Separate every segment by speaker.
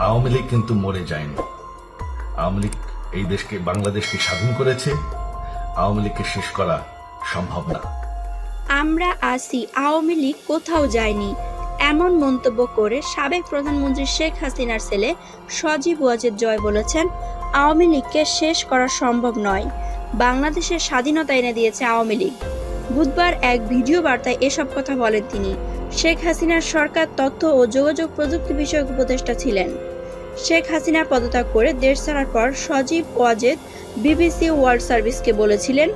Speaker 1: আওয়ামী লীগ কিন্তু মরে যায়নি। আওয়ামী লীগ এই দেশকে, বাংলাদেশকে স্বাধীন করেছে। আওয়ামী লীগকে শেষ করা সম্ভব না।
Speaker 2: আমরা আছি, আওয়ামী লীগ কোথাও যায়নি, এমন মন্তব্য করে সাবেক প্রধানমন্ত্রী শেখ হাসিনার ছেলে সজীব ওয়াজেদ জয় বলেছেন, আওয়ামী লীগকে শেষ করা সম্ভব নয়, বাংলাদেশের স্বাধীনতা এনে দিয়েছে আওয়ামী লীগ। বুধবার এক ভিডিও বার্তায় এসব কথা বলেন তিনি। শেখ হাসিনার সরকার তথ্য ও যোগাযোগ প্রযুক্তি বিষয়ক উপদেষ্টা ছিলেন। শেখ হাসিনা পদত্যাগ করে দেশ ছাড়ার পর সজীব ওয়াজেদ বিবিসি ওয়ার্ল্ড সার্ভিসকে বলেছিলেন,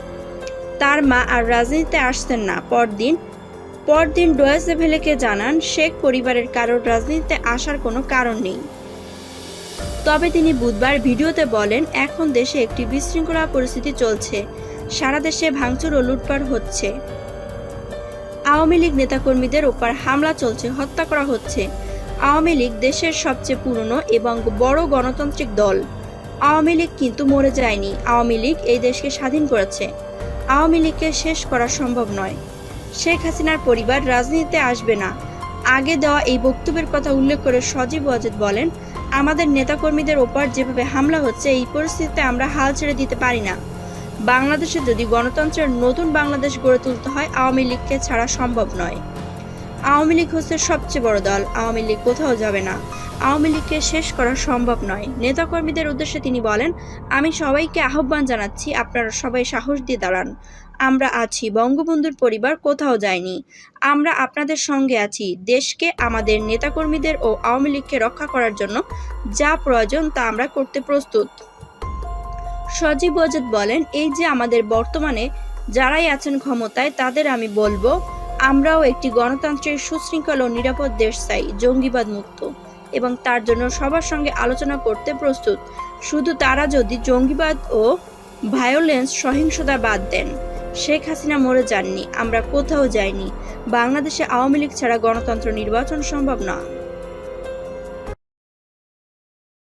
Speaker 2: তার মা আর রাজনীতিতে আসছেন না। পরদিন ডয়েচে ভেলেকে জানান, শেখ পরিবারের কারোর রাজনীতিতে আসার কোনো কারণ নেই। তবে তিনি বুধবার ভিডিওতে বলেন, এখন দেশে একটি বিশৃঙ্খলা পরিস্থিতি চলছে, সারা দেশে ভাঙচুর ও লুটপাট হচ্ছে, আওয়ামী লীগ নেতাকর্মীদের ওপর হামলা চলছে, হত্যা করা হচ্ছে। আওয়ামী লীগ দেশের সবচেয়ে পুরনো এবং বড় গণতান্ত্রিক দল। আওয়ামী লীগ কিন্তু মরে যায়নি, আওয়ামী লীগ এই দেশকে স্বাধীন করেছে। আওয়ামী লীগকে শেষ করা সম্ভব নয়। শেখ হাসিনার পরিবার রাজনীতিতে আসবে না। আগে দেওয়া এই বক্তব্যের কথা উল্লেখ করে সজীব ওয়াজেদ বলেন, আমাদের নেতাকর্মীদের ওপর যেভাবে হামলা হচ্ছে, এই পরিস্থিতিতে আমরা হাল ছেড়ে দিতে পারি না। বাংলাদেশে যদি গণতন্ত্রের নতুন বাংলাদেশ গড়ে তুলতে হয়, আওয়ামী লীগকে ছাড়া সম্ভব নয়। আওয়ামী লীগ হচ্ছে সবচেয়ে বড় দল, আওয়ামী লীগ কোথাও যাবে না। আওয়ামী লীগকে শেষ করা সম্ভব নয়। নেতাকর্মীদের উদ্দেশ্যে তিনি বলেন, আমি সবাইকে আহ্বান জানাচ্ছি, আপনারা সবাই সাহস দিয়ে দাঁড়ান। আমরা আছি, বঙ্গবন্ধুর পরিবার কোথাও যায়নি। আমরা আপনাদের সঙ্গে আছি। দেশকে, আমাদের নেতাকর্মীদের ও আওয়ামী লীগকে রক্ষা করার জন্য যা প্রয়োজন তা আমরা করতে প্রস্তুত। সজীব ওয়াজেদ বলেন, এই যে আমাদের বর্তমানে যারাই আছেন ক্ষমতায়, তাদের আমি বলবো, আমরাও একটি গণতন্ত্রের সুশৃঙ্খল ও নিরাপদ দেশ চাই, জঙ্গিবাদ মুক্ত, এবং তার জন্য সবার সঙ্গে আলোচনা করতে প্রস্তুত। শুধু তারা যদি জঙ্গিবাদ ও ভায়োলেন্স, সহিংসতা বাদ দেন। শেখ হাসিনা মরে যাননি, আমরা কোথাও যাইনি। বাংলাদেশে আওয়ামী লীগ ছাড়া গণতন্ত্র, নির্বাচন সম্ভব না।